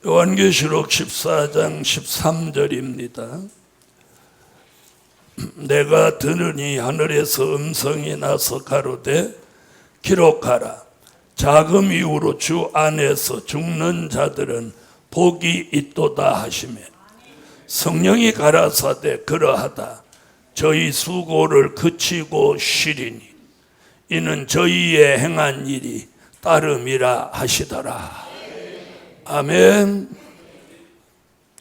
요한계시록 14장 13절입니다. 내가 들으니 하늘에서 음성이 나서 가로되 기록하라. 자금 이후로 주 안에서 죽는 자들은 복이 있도다 하시며 성령이 가라사대 그러하다. 저희 수고를 그치고 쉬리니 이는 저희의 행한 일이 따름이라 하시더라. 아멘.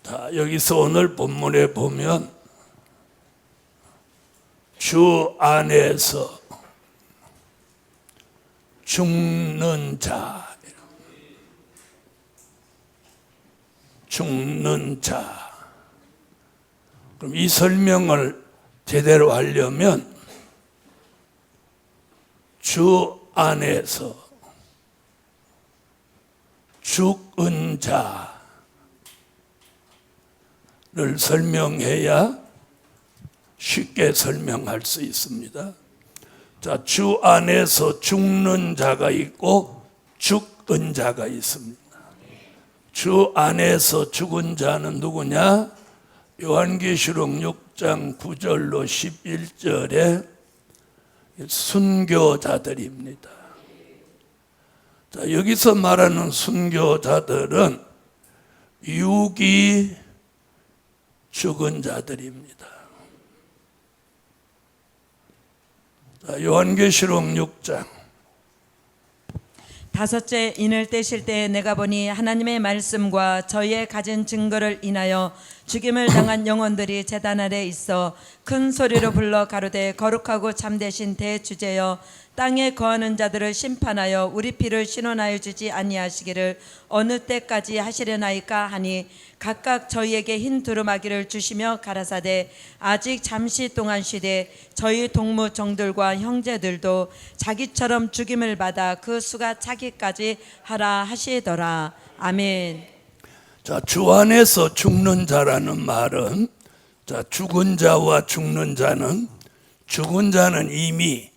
자, 여기서 오늘 본문에 보면 주 안에서 죽는 자, 죽는 자. 그럼 이 설명을 제대로 하려면 주 안에서 죽은 자를 설명해야 쉽게 설명할 수 있습니다. 자, 주 안에서 죽는 자가 있고 죽은 자가 있습니다. 주 안에서 죽은 자는 누구냐? 요한계시록 6장 9절로 11절에 순교자들입니다. 자, 여기서 말하는 순교자들은 육이 죽은 자들입니다. 자, 요한계시록 6장 다섯째 인을 떼실 때 내가 보니 하나님의 말씀과 저희의 가진 증거를 인하여 죽임을 당한 영혼들이 제단 아래 있어 큰 소리로 불러 가로되 거룩하고 참되신 대주제여 땅에 거하는 자들을 심판하여 우리 피를 신원하여 주지 아니하시기를 어느 때까지 하시려나이까 하니 각각 저희에게 흰 두루마기를 주시며 가라사대 아직 잠시 동안 쉬되 저희 동무종들과 형제들도 자기처럼 죽임을 받아 그 수가 차기까지 하라 하시더라. 아멘. 자, 주 안에서 죽는 자라는 말은, 자, 죽은 자와 죽는 자는, 죽은 자는 이미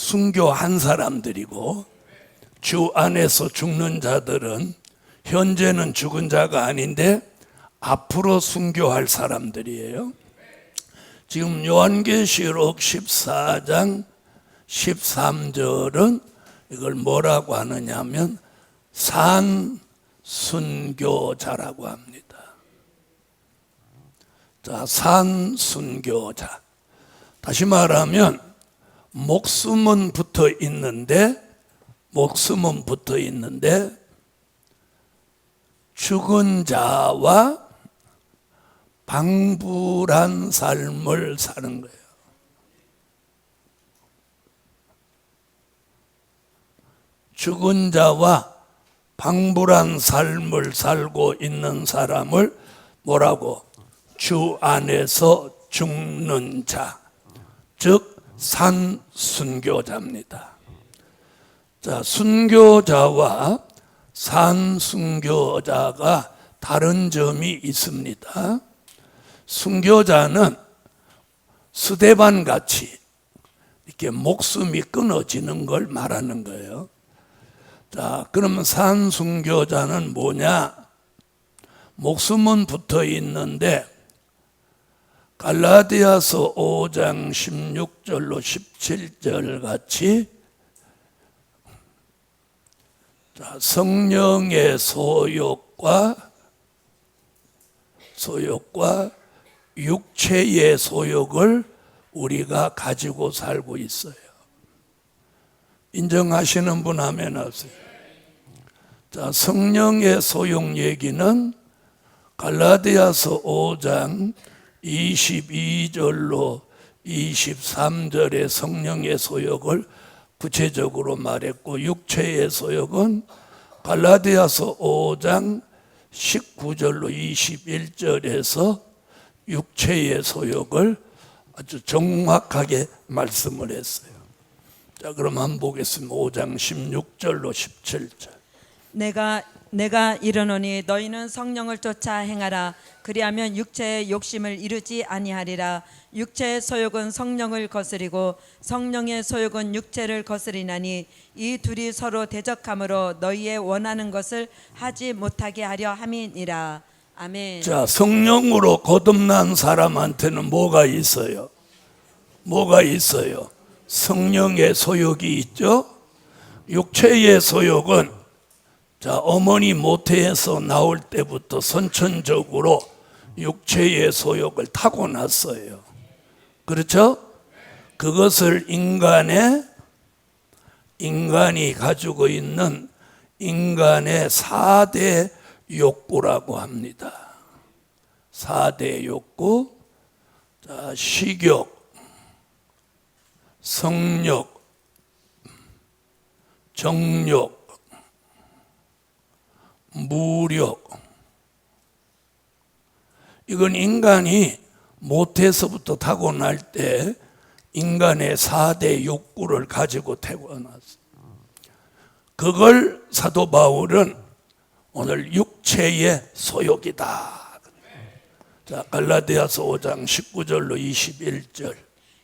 순교한 사람들이고 주 안에서 죽는 자들은 현재는 죽은 자가 아닌데 앞으로 순교할 사람들이에요. 지금 요한계시록 14장 13절은 이걸 뭐라고 하느냐 하면 산순교자라고 합니다. 자, 산순교자. 다시 말하면 목숨은 붙어 있는데 죽은 자와 방불한 삶을 사는 거예요. 죽은 자와 방불한 삶을 살고 있는 사람을 뭐라고? 주 안에서 죽는 자, 즉 산순교자입니다. 자, 순교자와 산순교자가 다른 점이 있습니다. 순교자는 스데반 같이 이렇게 목숨이 끊어지는 걸 말하는 거예요. 자, 그러면 산순교자는 뭐냐? 목숨은 붙어 있는데 갈라디아서 5장 16절로 17절 같이 성령의 소욕과 육체의 소욕을 우리가 가지고 살고 있어요. 인정하시는 분 아멘 하세요. 자, 성령의 소욕 얘기는 갈라디아서 5장 22절로 23절의 성령의 소욕을 구체적으로 말했고 육체의 소욕은 갈라디아서 5장 19절로 21절에서 육체의 소욕을 아주 정확하게 말씀을 했어요. 자, 그럼 한번 보겠습니다. 5장 16절로 17절. 내가 내가 이르노니 너희는 성령을 쫓아 행하라. 그리하면 육체의 욕심을 이루지 아니하리라. 육체의 소욕은 성령을 거스리고 성령의 소욕은 육체를 거스리나니 이 둘이 서로 대적함으로 너희의 원하는 것을 하지 못하게 하려 함이니라. 아멘. 자, 성령으로 거듭난 사람한테는 뭐가 있어요? 뭐가 있어요? 성령의 소욕이 있죠? 육체의 소욕은 자, 어머니 모태에서 나올 때부터 선천적으로 육체의 소욕을 타고났어요. 그렇죠? 그것을 인간이 가지고 있는 인간의 4대 욕구라고 합니다. 4대 욕구. 자, 식욕, 성욕, 정욕, 무력. 이건 인간이 모태에서부터 타고날 때 인간의 4대 욕구를 가지고 태어났어요. 그걸 사도 바울은 오늘 육체의 소욕이다. 자, 갈라디아서 5장 19절로 21절.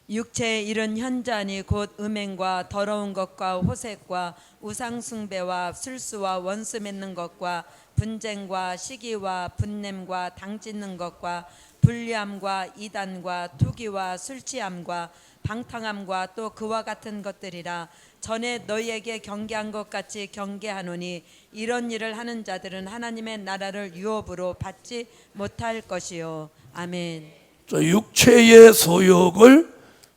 육체의 이런 현자니 곧 음행과 더러운 것과 호색과 우상숭배와 술수와 원수 맺는 것과 분쟁과 시기와 분냄과 당짓는 것과 불리함과 이단과 투기와 술취함과 방탕함과 또 그와 같은 것들이라. 전에 너희에게 경계한 것 같이 경계하노니 이런 일을 하는 자들은 하나님의 나라를 유업으로 받지 못할 것이요. 아멘. 저 육체의 소욕을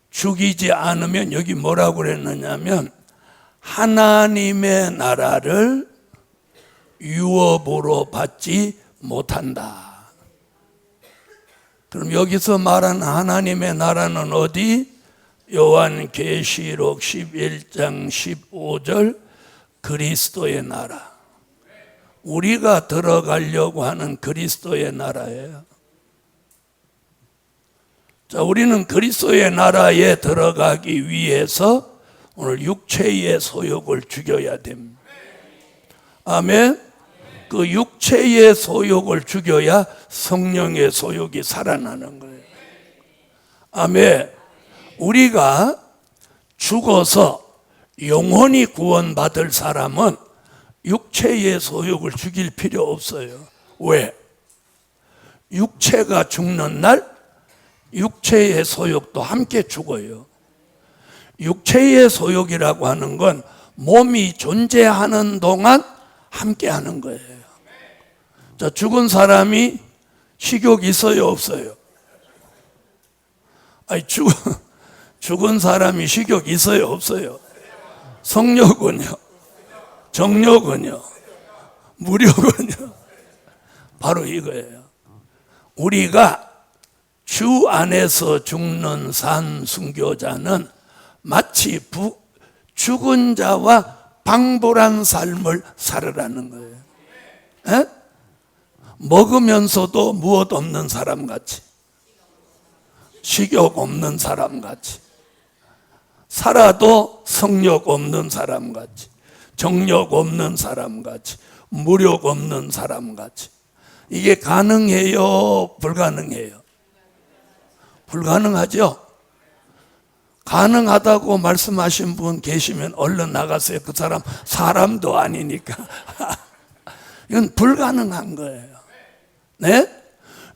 죽이지 않으면 여기 뭐라고 그랬느냐면 하나님의 나라를 유업으로 받지 못한다. 그럼 여기서 말하는 하나님의 나라는 어디? 요한계시록 11장 15절 그리스도의 나라. 우리가 들어가려고 하는 그리스도의 나라예요. 자, 우리는 그리스도의 나라에 들어가기 위해서 오늘 육체의 소욕을 죽여야 됩니다. 아멘. 그 육체의 소욕을 죽여야 성령의 소욕이 살아나는 거예요. 아멘. 우리가 죽어서 영원히 구원받을 사람은 육체의 소욕을 죽일 필요 없어요. 왜? 육체가 죽는 날 육체의 소욕도 함께 죽어요. 육체의 소욕이라고 하는 건 몸이 존재하는 동안 함께 하는 거예요. 자, 죽은 사람이 식욕 있어요, 없어요? 아니, 죽은 사람이 식욕 있어요, 없어요? 성욕은요? 정욕은요? 무력은요? 바로 이거예요. 우리가 주 안에서 죽는 산 순교자는 마치 죽은 자와 방불한 삶을 살으라는 거예요. 에? 먹으면서도 무엇 없는 사람 같이, 식욕 없는 사람 같이, 살아도 성욕 없는 사람 같이, 정욕 없는 사람 같이, 무력 없는 사람 같이. 이게 가능해요? 불가능해요? 불가능하죠? 가능하다고 말씀하신 분 계시면 얼른 나가세요. 그 사람 사람도 아니니까. 이건 불가능한 거예요. 네?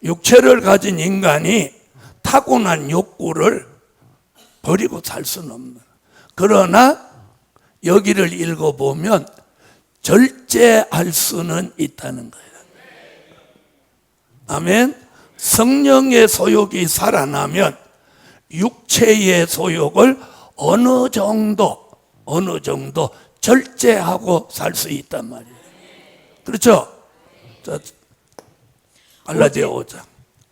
육체를 가진 인간이 타고난 욕구를 버리고 살 수는 없는. 그러나 여기를 읽어보면 절제할 수는 있다는 거예요. 아멘. 성령의 소욕이 살아나면 육체의 소욕을 어느 정도 절제하고 살 수 있단 말이에요. 그렇죠? 자, 갈라디아 5장.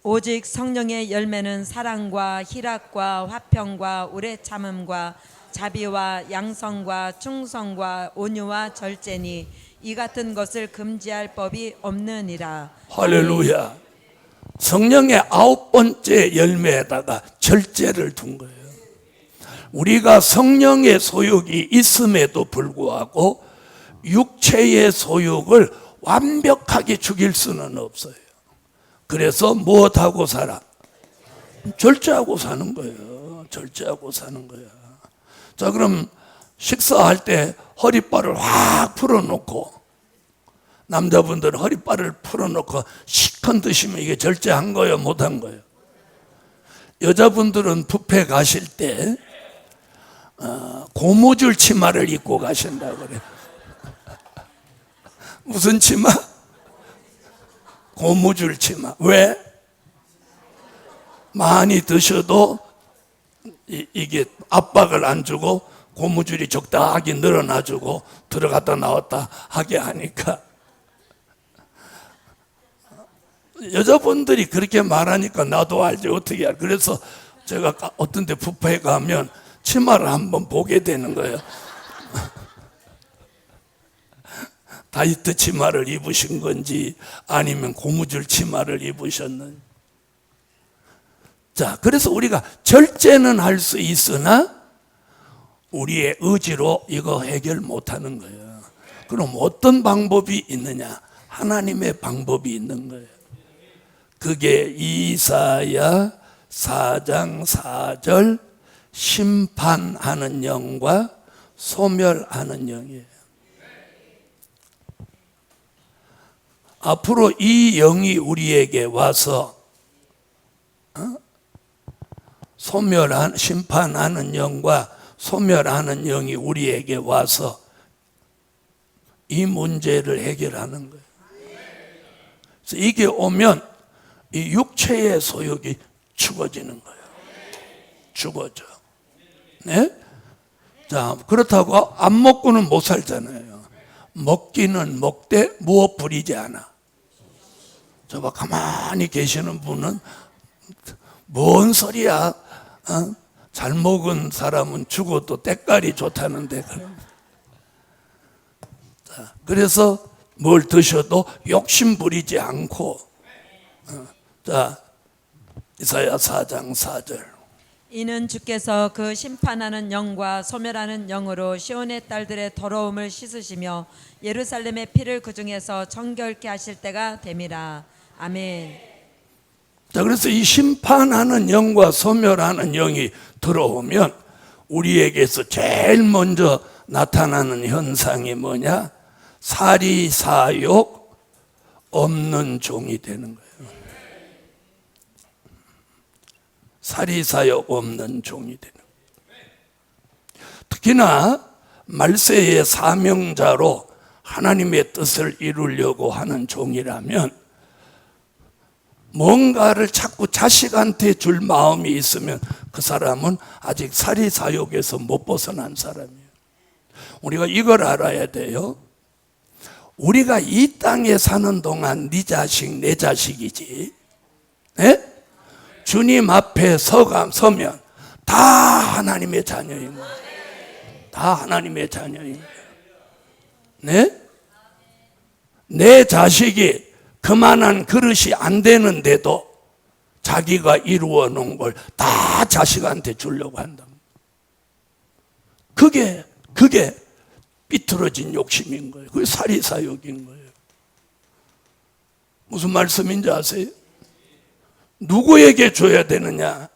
오직 성령의 열매는 사랑과 희락과 화평과 오래 참음과 자비와 양성과 충성과 온유와 절제니 이 같은 것을 금지할 법이 없느니라. 할렐루야. 성령의 9번째 열매에다가 절제를 둔 거예요. 우리가 성령의 소욕이 있음에도 불구하고 육체의 소욕을 완벽하게 죽일 수는 없어요. 그래서 무엇하고 살아? 절제하고 사는 거예요. 절제하고 사는 거야. 자, 그럼 식사할 때 허리빨을 확 풀어놓고, 남자분들은 허리빨을 풀어놓고 시큰 드시면 이게 절제한 거예요, 못한 거예요? 여자분들은 뷔페 가실 때 고무줄 치마를 입고 가신다고 그래요. 무슨 치마? 고무줄 치마. 왜? 많이 드셔도 이게 압박을 안 주고 고무줄이 적당하게 늘어나주고 들어갔다 나왔다 하게 하니까. 여자분들이 그렇게 말하니까 나도 알지 어떻게 알. 그래서 제가 어떤 데 뷔페에 가면 치마를 한번 보게 되는 거예요. 다이어트 치마를 입으신 건지 아니면 고무줄 치마를 입으셨는지. 자, 그래서 우리가 절제는 할 수 있으나 우리의 의지로 이거 해결 못하는 거예요. 그럼 어떤 방법이 있느냐? 하나님의 방법이 있는 거예요. 그게 이사야 4장 4절 심판하는 영과 소멸하는 영이에요. 앞으로 이 영이 우리에게 와서 심판하는 영과 소멸하는 영이 우리에게 와서 이 문제를 해결하는 거예요. 그래서 이게 오면 이 육체의 소욕이 죽어지는 거예요. 죽어져. 네? 자, 그렇다고 안 먹고는 못 살잖아요. 먹기는 먹되 무엇 부리지 않아. 저 봐, 가만히 계시는 분은 뭔 소리야? 잘 먹은 사람은 죽어도 때깔이 좋다는데. 자, 그래서 뭘 드셔도 욕심 부리지 않고. 자, 이사야 4장 4절. 이는 주께서 그 심판하는 영과 소멸하는 영으로 시온의 딸들의 더러움을 씻으시며 예루살렘의 피를 그 중에서 정결케 하실 때가 됨이라. 아멘. 자, 그래서 이 심판하는 영과 소멸하는 영이 들어오면 우리에게서 제일 먼저 나타나는 현상이 뭐냐? 사리사욕 없는 종이 되는 거예요. 사리사욕 없는 종이 되는 거예요. 특히나 말세의 사명자로 하나님의 뜻을 이루려고 하는 종이라면 뭔가를 자꾸 자식한테 줄 마음이 있으면 그 사람은 아직 사리사욕에서 못 벗어난 사람이에요. 우리가 이걸 알아야 돼요. 우리가 이 땅에 사는 동안 네 자식 내 자식이지. 네? 주님 앞에 서면 다 하나님의 자녀인 거예요. 다 하나님의 자녀인 거예요. 네? 내 자식이 그만한 그릇이 안 되는데도 자기가 이루어 놓은 걸 다 자식한테 주려고 한다. 그게 삐뚤어진 욕심인 거예요. 그게 사리사욕인 거예요. 무슨 말씀인지 아세요? 누구에게 줘야 되느냐?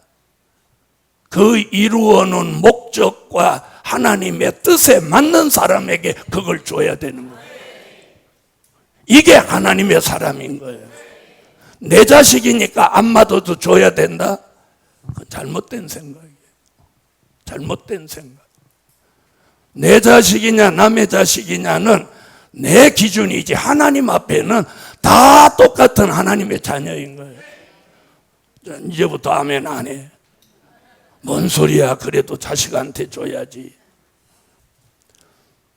그 이루어 놓은 목적과 하나님의 뜻에 맞는 사람에게 그걸 줘야 되는 거예요. 이게 하나님의 사람인 거예요. 내 자식이니까 안 맞아도 줘야 된다? 그건 잘못된 생각이에요. 잘못된 생각. 내 자식이냐 남의 자식이냐는 내 기준이지 하나님 앞에는 다 똑같은 하나님의 자녀인 거예요. 이제부터 아멘 안 해. 뭔 소리야. 그래도 자식한테 줘야지.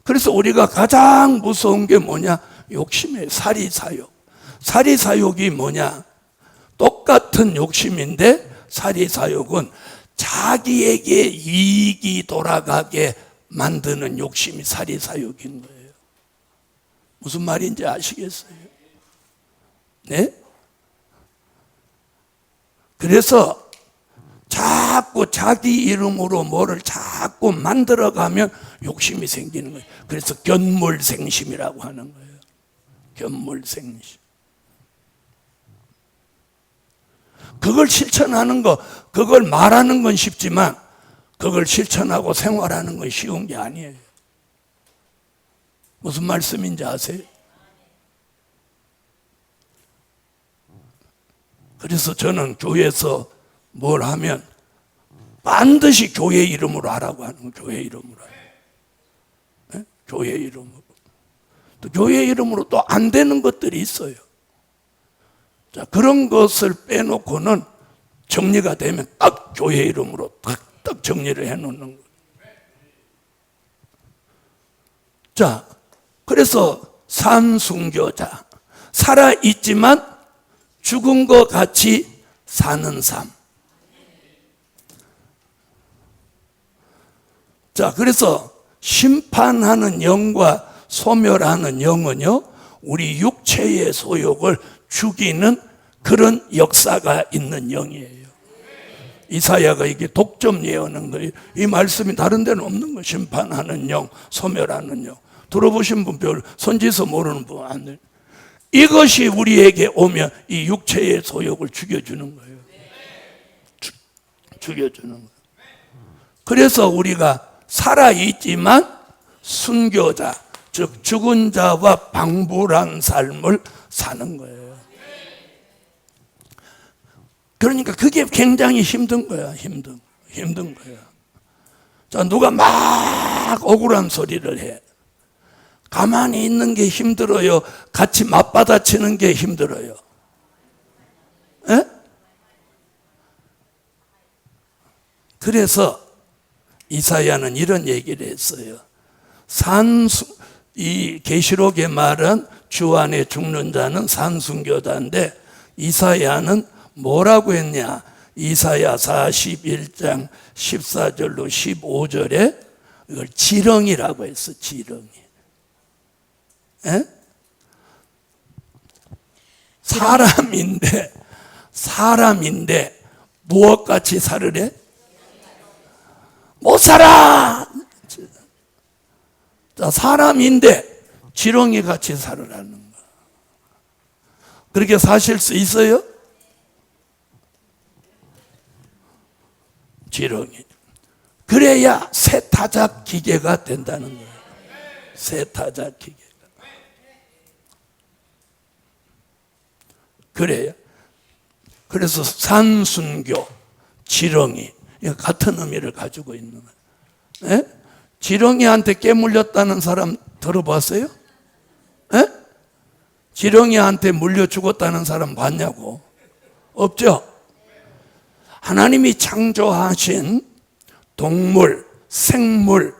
그래서 우리가 가장 무서운 게 뭐냐? 욕심이에요. 사리사욕. 사리사욕이 뭐냐? 똑같은 욕심인데 사리사욕은 자기에게 이익이 돌아가게 만드는 욕심이 사리사욕인 거예요. 무슨 말인지 아시겠어요? 네? 그래서 자꾸 자기 이름으로 뭐를 자꾸 만들어가면 욕심이 생기는 거예요. 그래서 견물생심이라고 하는 거예요. 견물생시. 그걸 실천하는 거, 그걸 말하는 건 쉽지만 그걸 실천하고 생활하는 건 쉬운 게 아니에요. 무슨 말씀인지 아세요? 그래서 저는 교회에서 뭘 하면 반드시 교회 이름으로 하라고 하는 거예요. 교회 이름으로. 네? 교회 이름으로. 또 교회 이름으로 또 안 되는 것들이 있어요. 자, 그런 것을 빼놓고는 정리가 되면 딱 교회 이름으로 딱 정리를 해놓는 거예요. 자, 그래서 산순교자, 살아있지만 죽은 것 같이 사는 삶. 자, 그래서 심판하는 영과 소멸하는 영은요, 우리 육체의 소욕을 죽이는 그런 역사가 있는 영이에요. 이사야가 이게 독점 예언한 거예요. 이 말씀이 다른 데는 없는 거예요. 심판하는 영, 소멸하는 영. 들어보신 분 별, 선지서 모르는 분 안 돼요. 이것이 우리에게 오면 이 육체의 소욕을 죽여주는 거예요. 죽여주는 거예요. 그래서 우리가 살아있지만 순교자, 즉 죽은 자와 방불한 삶을 사는 거예요. 그러니까 그게 굉장히 힘든 거야. 힘든 거야. 자, 누가 막 억울한 소리를 해. 가만히 있는 게 힘들어요? 같이 맞받아치는 게 힘들어요? 에? 그래서 이사야는 이런 얘기를 했어요. 이 계시록의 말은 주 안에 죽는 자는 산순교자인데 이사야는 뭐라고 했냐? 이사야 41장 14절로 15절에 이걸 지렁이라고 했어. 지렁이. 에? 사람인데 무엇같이 살으래? 못 살아. 자, 사람인데 지렁이 같이 살으라는 거. 그렇게 사실 수 있어요? 지렁이. 그래야 세타작 기계가 된다는 거예요. 세타작 기계가. 그래요. 그래서 산순교, 지렁이, 같은 의미를 가지고 있는 거예요. 에? 지렁이한테 깨물렸다는 사람 들어봤어요? 에? 지렁이한테 물려 죽었다는 사람 봤냐고? 없죠? 하나님이 창조하신 동물, 생물,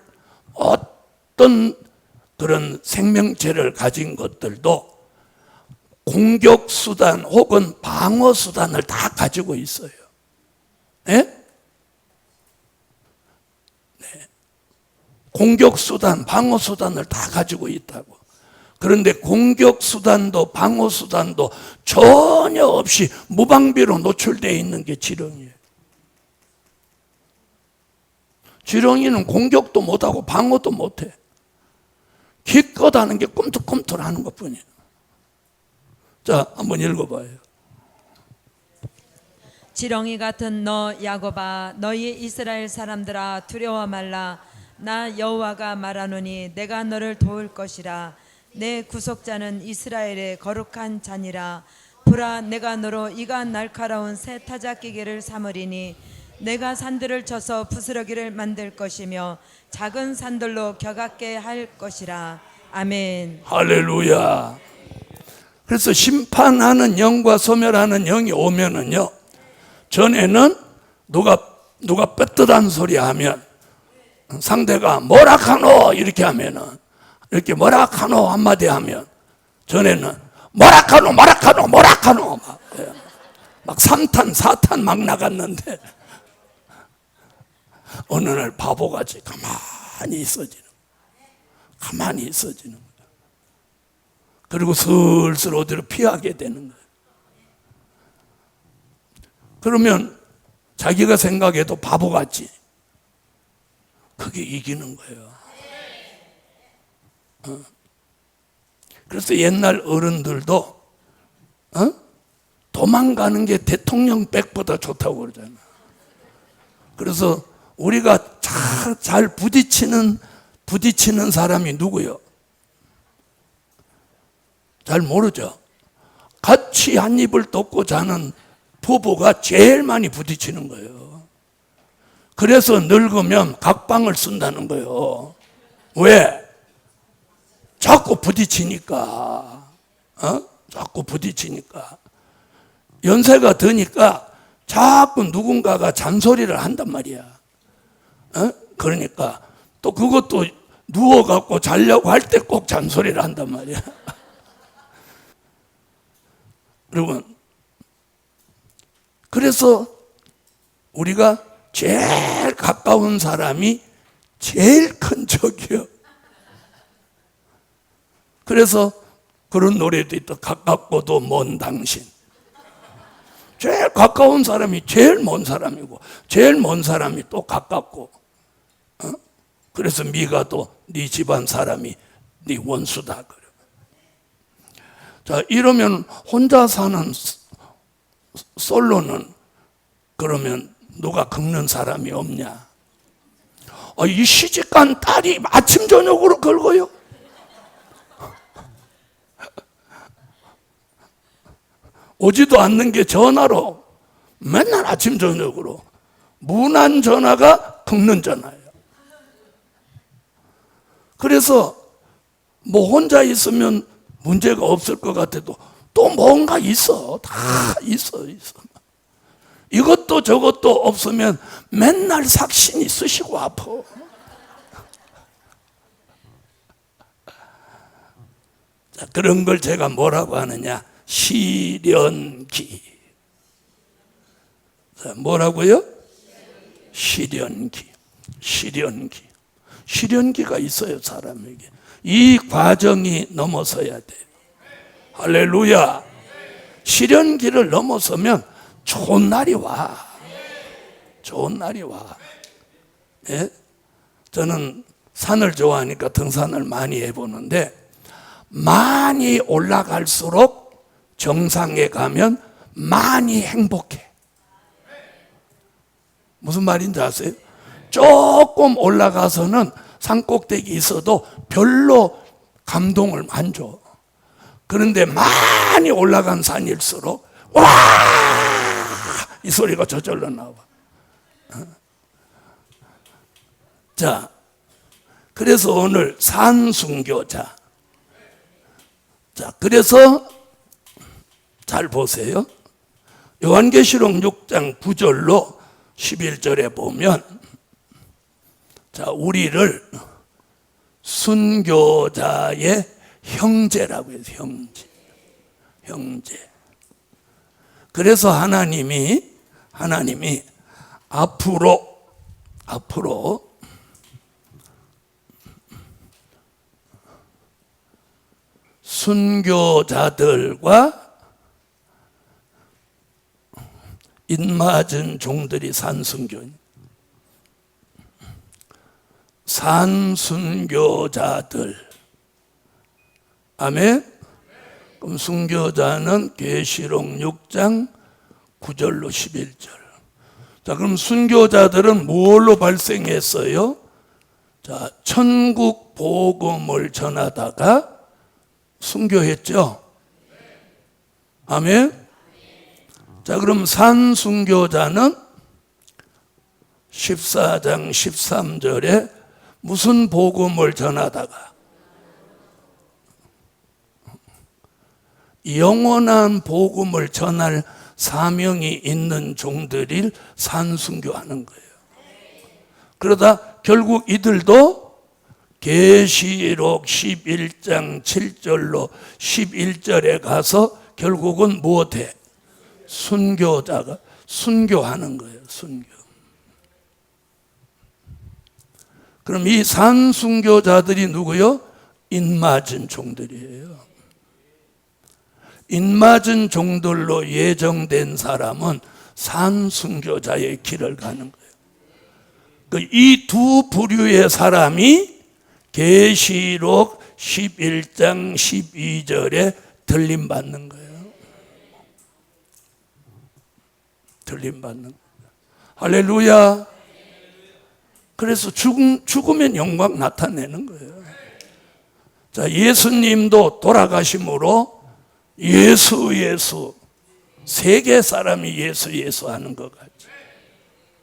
어떤 그런 생명체를 가진 것들도 공격수단 혹은 방어수단을 다 가지고 있어요. 네? 공격수단, 방어수단을 다 가지고 있다고. 그런데 공격수단도 방어수단도 전혀 없이 무방비로 노출되어 있는 게 지렁이에요. 지렁이는 공격도 못하고 방어도 못해. 기껏 하는 게 꿈틀꿈틀 하는 것 뿐이에요. 자, 한번 읽어봐요. 지렁이 같은 너 야곱아, 너희 이스라엘 사람들아, 두려워 말라. 나 여호와가 말하노니 내가 너를 도울 것이라. 내 구속자는 이스라엘의 거룩한 자니라. 보라, 내가 너로 이가 날카로운 새 타작기계를 삼으리니 내가 산들을 쳐서 부스러기를 만들 것이며 작은 산들로 격하게 할 것이라. 아멘. 할렐루야. 그래서 심판하는 영과 소멸하는 영이 오면은요, 전에는 누가 뼈뜯한 소리 하면 상대가 뭐라 카노 이렇게 하면은, 이렇게 뭐라 카노 한마디 하면, 전에는 뭐라 카노 막 3탄 4탄 막 나갔는데 어느 날 바보같이 가만히 있어지는 거예요. 그리고 슬슬 어디로 피하게 되는 거예요. 그러면 자기가 생각해도 바보같이 그게 이기는 거예요. 그래서 옛날 어른들도 도망가는 게 대통령 백보다 좋다고 그러잖아. 그래서 우리가 잘 부딪히는 사람이 누구요? 잘 모르죠. 같이 한 입을 덮고 자는 부부가 제일 많이 부딪히는 거예요. 그래서 늙으면 각방을 쓴다는 거예요. 왜? 자꾸 부딪히니까. 자꾸 부딪히니까. 연세가 드니까 자꾸 누군가가 잔소리를 한단 말이야. 그러니까 또 그것도 누워갖고 자려고 할 때 꼭 잔소리를 한단 말이야. 여러분, 그래서 우리가 제일 가까운 사람이 제일 큰 적이요. 그래서 그런 노래도 있다. 가깝고도 먼 당신. 제일 가까운 사람이 제일 먼 사람이고, 제일 먼 사람이 또 가깝고. 그래서 미가도 네 집안 사람이 네 원수다 그래. 자, 이러면 혼자 사는 솔로는 그러면 누가 긁는 사람이 없냐? 이 시집간 딸이 아침 저녁으로 긁어요. 오지도 않는 게 전화로 맨날 아침 저녁으로 무난 전화가 긁는 전화예요. 그래서 뭐 혼자 있으면 문제가 없을 것 같아도 또 뭔가 있어. 다 있어. 이것도 저것도 없으면 맨날 삭신이 쑤시고 아파. 자, 그런 걸 제가 뭐라고 하느냐? 시련기. 자, 뭐라고요? 시련기. 시련기가 있어요, 사람에게. 이 과정이 넘어서야 돼요. 할렐루야. 시련기를 넘어서면 좋은 날이 와. 좋은 날이 와. 예? 저는 산을 좋아하니까 등산을 많이 해보는데, 많이 올라갈수록 정상에 가면 많이 행복해. 무슨 말인지 아세요? 조금 올라가서는 산꼭대기 있어도 별로 감동을 안 줘. 그런데 많이 올라간 산일수록 와! 이 소리가 저절로 나와. 자, 그래서 오늘 산순교자. 자, 그래서 잘 보세요. 요한계시록 6장 9절로 11절에 보면, 자, 우리를 순교자의 형제라고 해요. 형제. 그래서 하나님이 앞으로 순교자들과 인맞은 종들이 산순교자들. 아멘. 그럼 순교자는 계시록 6장 9절로 11절. 자, 그럼 순교자들은 뭘로 발생했어요? 자, 천국 복음을 전하다가 순교했죠. 아멘. 자, 그럼 산순교자는 14장 13절에 무슨 복음을 전하다가? 영원한 복음을 전할 사명이 있는 종들이 산순교하는 거예요. 그러다 결국 이들도 계시록 11장 7절로 11절에 가서 결국은 무엇해? 순교자가 순교하는 거예요. 순교. 그럼 이 산순교자들이 누구요? 인맞은 종들이에요. 인맞은 종들로 예정된 사람은 산순교자의 길을 가는 거예요. 이 두 부류의 사람이 계시록 11장 12절에 들림 받는 거예요. 들림 받는 거예요. 할렐루야. 그래서 죽으면 영광 나타내는 거예요. 자, 예수님도 돌아가심으로 예수 세계 사람이 예수 하는 것 같죠.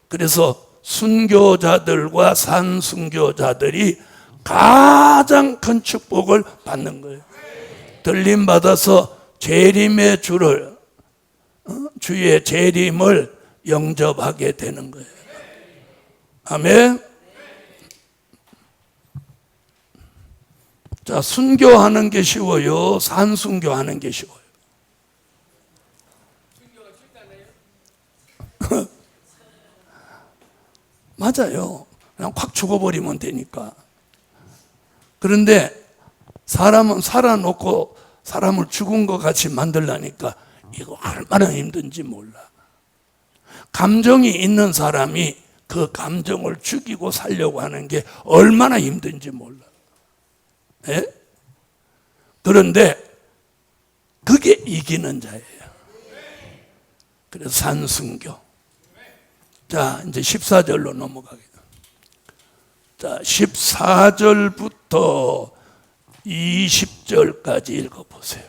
그래서 순교자들과 산순교자들이 가장 큰 축복을 받는 거예요. 들림 받아서 재림의 주를 주의 재림을 영접하게 되는 거예요. 아멘. 자, 순교하는 게 쉬워요? 산순교하는 게 쉬워요? 맞아요. 그냥 확 죽어버리면 되니까. 그런데 사람은 살아놓고 사람을 죽은 것 같이 만들라니까 이거 얼마나 힘든지 몰라. 감정이 있는 사람이 그 감정을 죽이고 살려고 하는 게 얼마나 힘든지 몰라. 예? 그런데 그게 이기는 자예요. 그래서 산순교. 자, 이제 14절로 넘어가겠습니다. 자, 14절부터 20절까지 읽어보세요.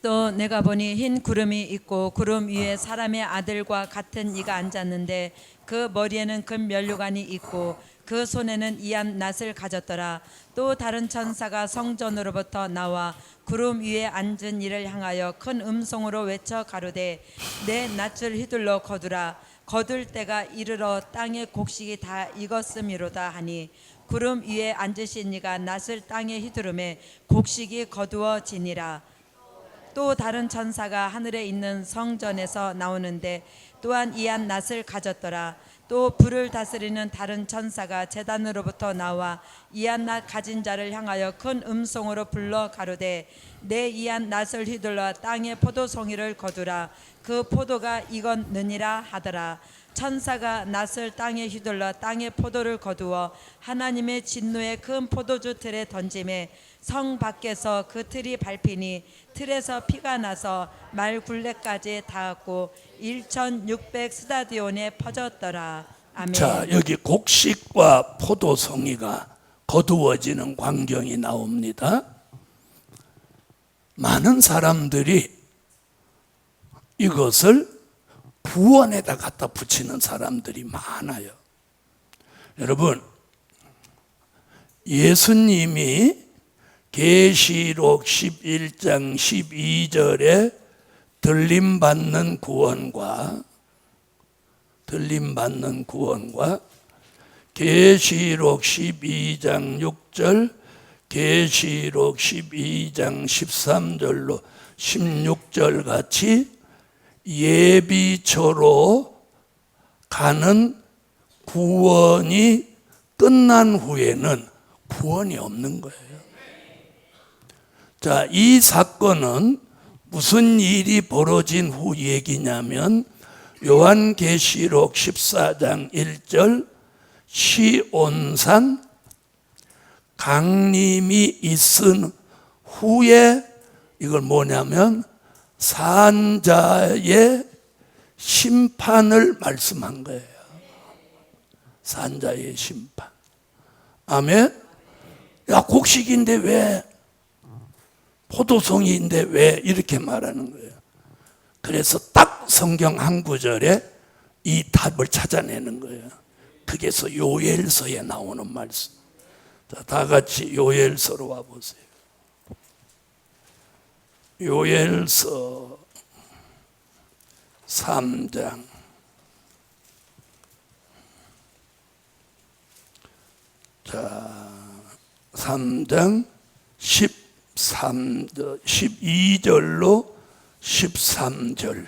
또 내가 보니 흰 구름이 있고 구름 위에 사람의 아들과 같은 이가 앉았는데 그 머리에는 금 면류관이 있고 그 손에는 이한 낫을 가졌더라. 또 다른 천사가 성전으로부터 나와 구름 위에 앉은 이를 향하여 큰 음성으로 외쳐 가로되 내 낫을 휘둘러 거두라. 거둘 때가 이르러 땅의 곡식이 다 익었음이로다 하니 구름 위에 앉으신 이가 낫을 땅에 휘두르매 곡식이 거두어지니라. 또 다른 천사가 하늘에 있는 성전에서 나오는데 또한 이한 낫을 가졌더라. 또 불을 다스리는 다른 천사가 제단으로부터 나와 이한 낫 가진 자를 향하여 큰 음성으로 불러 가로되 내 이한 낫을 휘둘러 땅의 포도송이를 거두라. 그 포도가 익었느니라 하더라. 천사가 낫을 땅에 휘둘러 땅의 포도를 거두어 하나님의 진노의 큰 포도주 틀에 던짐에 성 밖에서 그 틀이 밟히니 틀에서 피가 나서 말 굴레까지 닿았고 1600 스타디온에 퍼졌더라. 아멘. 자, 여기 곡식과 포도송이가 거두어지는 광경이 나옵니다. 많은 사람들이 이것을 구원에다 갖다 붙이는 사람들이 많아요. 여러분, 예수님이 계시록 11장 12절에 들림받는 구원과 계시록 12장 6절, 계시록 12장 13절로 16절 같이 예비처로 가는 구원이 끝난 후에는 구원이 없는 거예요. 자, 이 사건은 무슨 일이 벌어진 후 얘기냐면 요한계시록 14장 1절 시온산 강림이 있은 후에 이걸 뭐냐면 산자의 심판을 말씀한 거예요. 산자의 심판. 아멘. 야, 곡식인데 왜 포도송이인데 왜 이렇게 말하는 거예요. 그래서 딱 성경 한 구절에 이 답을 찾아내는 거예요. 그게서 요엘서에 나오는 말씀. 자, 다 같이 요엘서로 와보세요. 요엘서 3장 자, 3장 12절로 13절.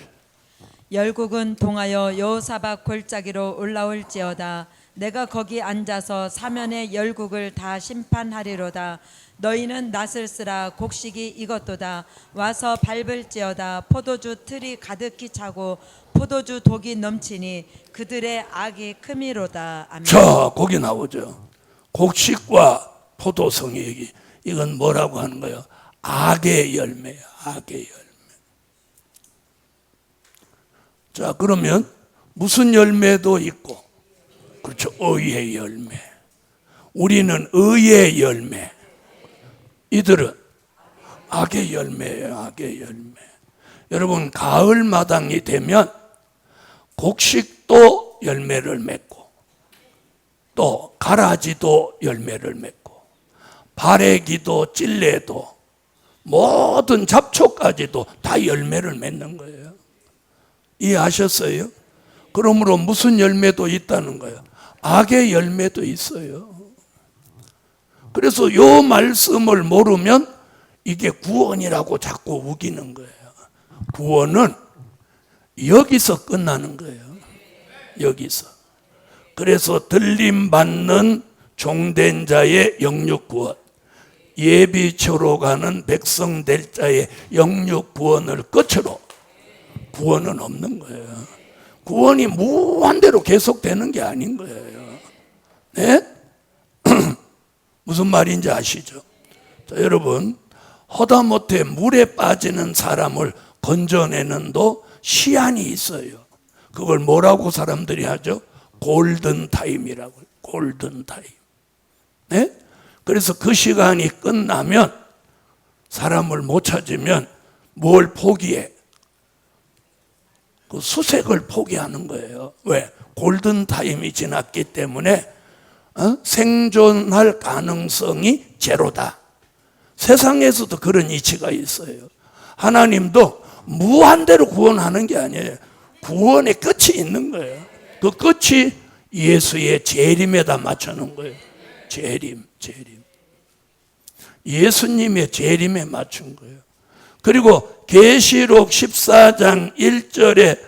열국은 동하여 여호사밧 골짜기로 올라올지어다. 내가 거기 앉아서 사면의 열국을 다 심판하리로다. 너희는 낫을 쓰라. 곡식이 익었도다. 와서 밟을지어다. 포도주 틀이 가득히 차고 포도주 독이 넘치니 그들의 악이 크미로다. 아멘. 자, 거기 나오죠. 곡식과 포도송이 얘기. 이건 뭐라고 하는 거예요? 악의 열매야, 악의 열매. 자, 그러면 무슨 열매도 있고, 그렇죠, 의의 열매. 우리는 의의 열매, 이들은 악의 열매예요, 악의 열매. 여러분, 가을 마당이 되면 곡식도 열매를 맺고, 또 가라지도 열매를 맺고, 바래기도 찔레도 모든 잡초까지도 다 열매를 맺는 거예요. 이해하셨어요? 그러므로 무슨 열매도 있다는 거예요? 악의 열매도 있어요. 그래서 이 말씀을 모르면 이게 구원이라고 자꾸 우기는 거예요. 구원은 여기서 끝나는 거예요. 여기서. 그래서 들림받는 종된 자의 영육 구원, 예비처로 가는 백성 될 자의 영육 구원을 끝으로 구원은 없는 거예요. 구원이 무한대로 계속되는 게 아닌 거예요. 네? 무슨 말인지 아시죠? 자, 여러분, 허다못해 물에 빠지는 사람을 건져내는도 시한이 있어요. 그걸 뭐라고 사람들이 하죠? 골든타임이라고. 골든타임. 네? 그래서 그 시간이 끝나면 사람을 못 찾으면 뭘 포기해? 그 수색을 포기하는 거예요. 왜? 골든타임이 지났기 때문에 생존할 가능성이 제로다. 세상에서도 그런 이치가 있어요. 하나님도 무한대로 구원하는 게 아니에요. 구원의 끝이 있는 거예요. 그 끝이 예수의 재림에다 맞춰놓은 거예요. 재림. 예수님의 재림에 맞춘 거예요. 그리고 계시록 14장 1절에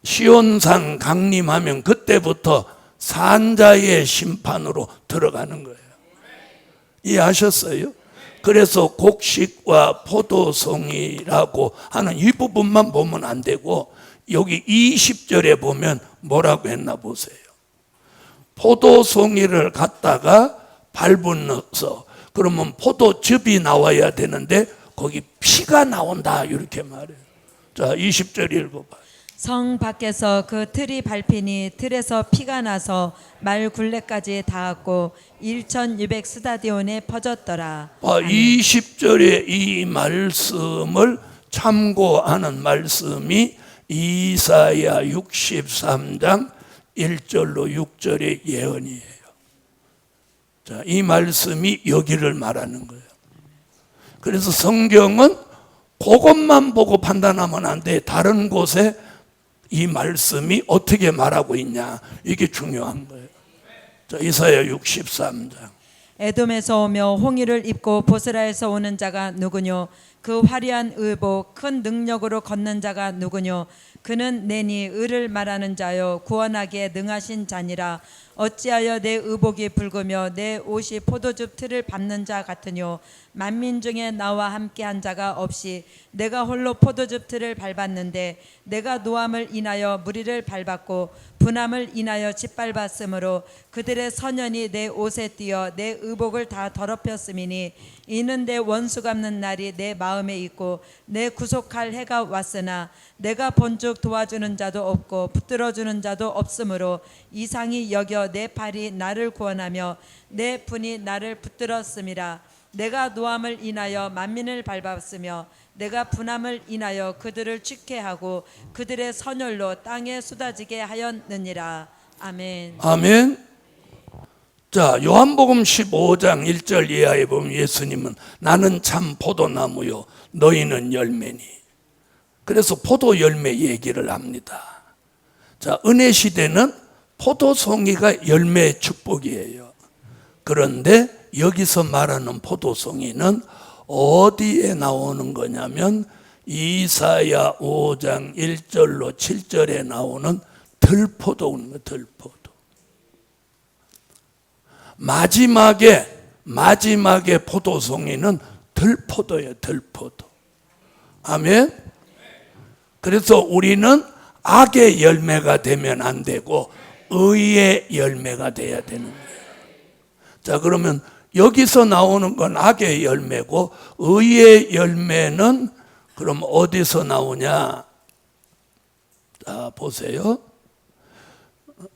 시온산 강림하면 그때부터 산자의 심판으로 들어가는 거예요. 이해하셨어요? 그래서 곡식과 포도송이라고 하는 이 부분만 보면 안 되고 여기 20절에 보면 뭐라고 했나 보세요. 포도송이를 갖다가 밟으면서 그러면 포도즙이 나와야 되는데 거기 피가 나온다 이렇게 말해요. 자, 20절 읽어봐요. 성 밖에서 그 틀이 밟히니 틀에서 피가 나서 말 굴레까지 닿았고 1,600 스타디온에 퍼졌더라. 20절의 이 말씀을 참고하는 말씀이 이사야 63장 1절로 6절의 예언이에요. 자, 이 말씀이 여기를 말하는 거예요. 그래서 성경은 그것만 보고 판단하면 안 돼. 다른 곳에 이 말씀이 어떻게 말하고 있냐, 이게 중요한 거예요. 자, 이사야 63장. 에돔에서 오며 홍의를 입고 보스라에서 오는 자가 누구뇨? 그 화려한 의복 큰 능력으로 걷는 자가 누구뇨? 그는 내니 의를 말하는 자요 구원하기에 능하신 자니라. 어찌하여 내 의복이 붉으며 내 옷이 포도즙 틀을 밟는 자 같으뇨? 만민 중에 나와 함께한 자가 없이 내가 홀로 포도즙 틀을 밟았는데 내가 노함을 인하여 무리를 밟았고 분함을 인하여 짓밟았으므로 그들의 선연이 내 옷에 띄어 내 의복을 다 더럽혔음이니 이는 내 원수 갚는 날이 내 마음에 있고 내 구속할 해가 왔으나 내가 본즉 도와주는 자도 없고 붙들어주는 자도 없으므로 이상히 여겨 내 팔이 나를 구원하며 내 분이 나를 붙들었음이라. 내가 노함을 인하여 만민을 밟았으며 내가 분함을 인하여 그들을 취케하고 그들의 선혈로 땅에 쏟아지게 하였느니라. 아멘. 아멘. 자, 요한복음 15장 1절 이하에 보면 예수님은 나는 참 포도나무요 너희는 열매니. 그래서 포도 열매 얘기를 합니다. 자, 은혜 시대는 포도송이가 열매의 축복이에요. 그런데 여기서 말하는 포도송이는 어디에 나오는 거냐면 이사야 5장 1절로 7절에 나오는 들포도는 들포도. 마지막에 포도송이는 들포도예요. 들포도. 아멘. 그래서 우리는 악의 열매가 되면 안 되고 의의 열매가 돼야 되는 거예요. 자, 그러면 여기서 나오는 건 악의 열매고 의의 열매는 그럼 어디서 나오냐? 자, 보세요.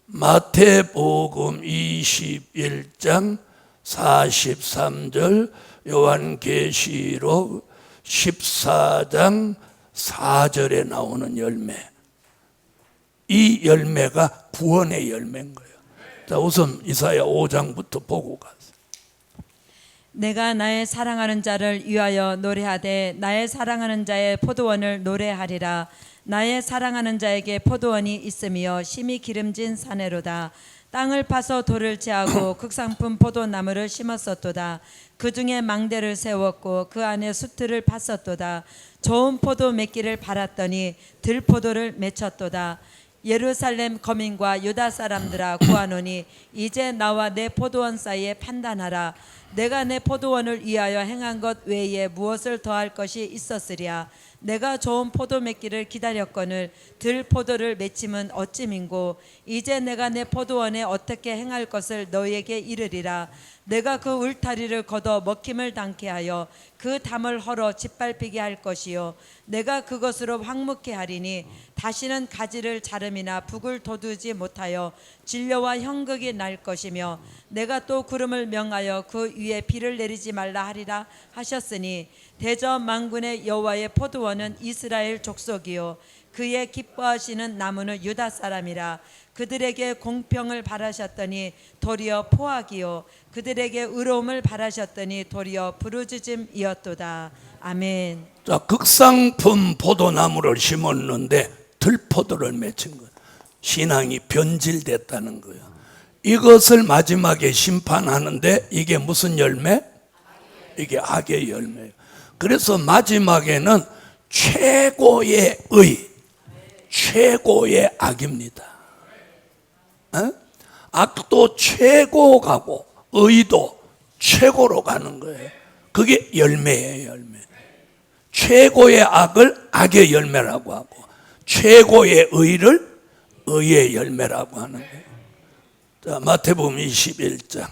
마태복음 21장 43절, 요한계시록 14장 4절에 나오는 열매. 이 열매가 구원의 열매인 거예요. 자, 우선 이사야 5장부터 보고 가세요. 내가 나의 사랑하는 자를 위하여 노래하되 나의 사랑하는 자의 포도원을 노래하리라. 나의 사랑하는 자에게 포도원이 있으며 심히 기름진 사내로다. 땅을 파서 돌을 제하고 극상품 포도나무를 심었었도다. 그 중에 망대를 세웠고 그 안에 수틀을 팠었도다. 좋은 포도 맺기를 바랐더니 들포도를 맺혔도다. 예루살렘 거민과 유다 사람들아 구하노니 이제 나와 내 포도원 사이에 판단하라. 내가 내 포도원을 위하여 행한 것 외에 무엇을 더할 것이 있었으랴. 내가 좋은 포도 맺기를 기다렸거늘 들 포도를 맺힘은 어찌민고. 이제 내가 내 포도원에 어떻게 행할 것을 너희에게 이르리라. 내가 그 울타리를 걷어 먹힘을 당케 하여 그 담을 헐어 짓밟히게 할 것이요 내가 그것으로 황무케 하리니 다시는 가지를 자름이나 북을 돋우지 못하여 진려와 형극이 날 것이며 내가 또 구름을 명하여 그 위에 비를 내리지 말라 하리라 하셨으니 대저 만군의 여호와의 포도원은 이스라엘 족속이요 그의 기뻐하시는 나무는 유다 사람이라. 그들에게 공평을 바라셨더니 도리어 포악이요 그들에게 의로움을 바라셨더니 도리어 부르짖음이었도다. 아멘. 자, 극상품 포도나무를 심었는데 들포도를 맺힌 거예요. 신앙이 변질됐다는 거예요. 이것을 마지막에 심판하는데 이게 무슨 열매? 이게 악의 열매예요. 그래서 마지막에는 최고의 의, 최고의 악입니다. 악도 최고 가고 의도 최고로 가는 거예요. 그게 열매예요, 열매. 최고의 악을 악의 열매라고 하고 최고의 의를 의의 열매라고 하는 거예요. 자, 마태복음 21장.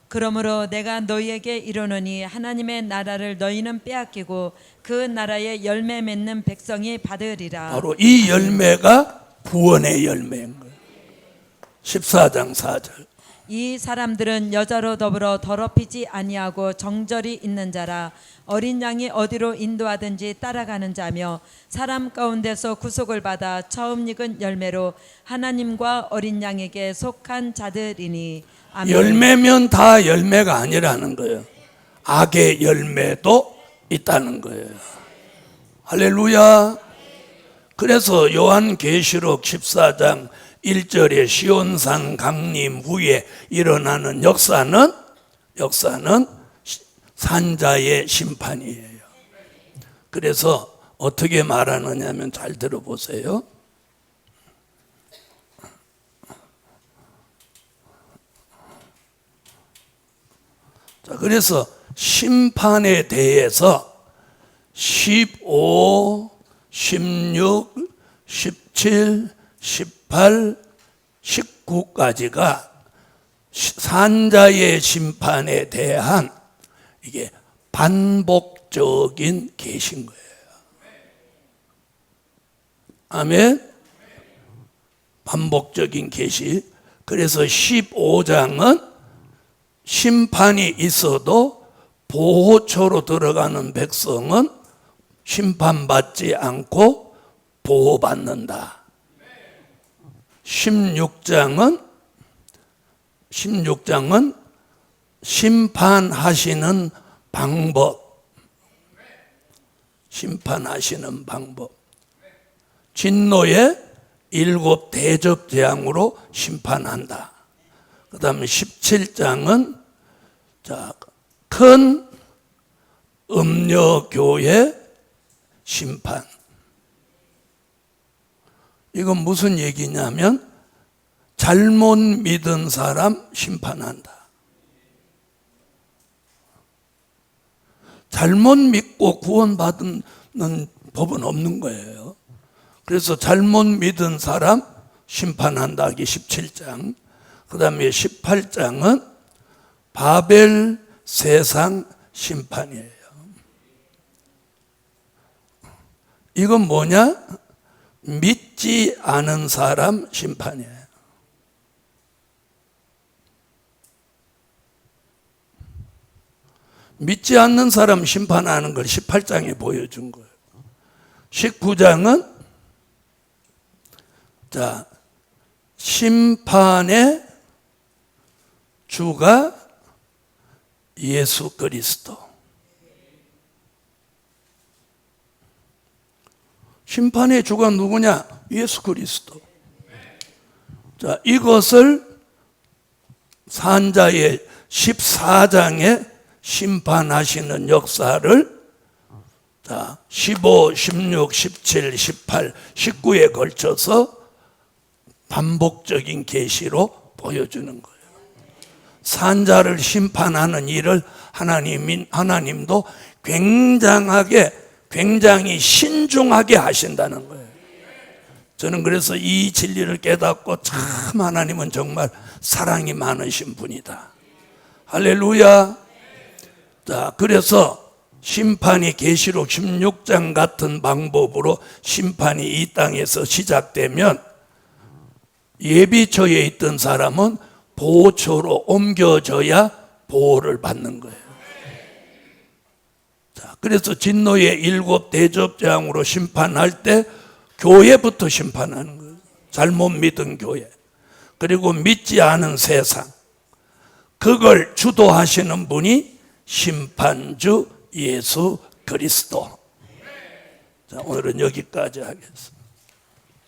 그러므로 내가 너희에게 이르노니 하나님의 나라를 너희는 빼앗기고 그 나라의 열매 맺는 백성이 받으리라. 바로 이 열매가 구원의 열매인 거예요. 14장 4절. 이 사람들은 여자로 더불어 더럽히지 아니하고 정절이 있는 자라. 어린 양이 어디로 인도하든지 따라가는 자며 사람 가운데서 구속을 받아 처음 익은 열매로 하나님과 어린 양에게 속한 자들이니. 아멘. 열매면 다 열매가 아니라는 거예요. 악의 열매도 있다는 거예요. 할렐루야. 그래서 요한계시록 14장 1절에 시온산 강림 후에 일어나는 역사는 산자의 심판이에요. 그래서 어떻게 말하느냐 하면 잘 들어보세요. 자, 그래서 심판에 대해서 15, 16, 17, 18, 19까지가 산자의 심판에 대한 이게 반복적인 계시인 거예요. 아멘. 반복적인 계시. 그래서 15장은 심판이 있어도 보호처로 들어가는 백성은 심판받지 않고 보호받는다. 16장은 심판하시는 방법. 심판하시는 방법. 진노의 7 대접 재앙으로 심판한다. 그 다음에 17장은 큰 음녀교의 심판. 이건 무슨 얘기냐면 잘못 믿은 사람 심판한다. 잘못 믿고 구원받는 법은 없는 거예요. 그래서 잘못 믿은 사람 심판한다. 이게 17장. 그 다음에 18장은 바벨 세상 심판이에요. 이건 뭐냐? 믿지 않은 사람 심판이에요. 믿지 않는 사람 심판하는 걸 18장에 보여준 거예요. 19장은 자, 심판의 주가 예수 그리스도. 심판의 주가 누구냐? 예수 그리스도. 자, 이것을 산자의 14장에 심판하시는 역사를 자, 15, 16, 17, 18, 19에 걸쳐서 반복적인 계시로 보여주는 거예요. 산자를 심판하는 일을 하나님도 굉장히 신중하게 하신다는 거예요. 저는 그래서 이 진리를 깨닫고 참 하나님은 정말 사랑이 많으신 분이다. 할렐루야. 자, 그래서 심판이 계시록 16장 같은 방법으로 심판이 이 땅에서 시작되면 예비처에 있던 사람은 보호처로 옮겨져야 보호를 받는 거예요. 자, 그래서 진노의 7 대접장으로 심판할 때 교회부터 심판하는 거예요. 잘못 믿은 교회. 그리고 믿지 않은 세상. 그걸 주도하시는 분이 심판주 예수 그리스도. 자, 오늘은 여기까지 하겠습니다.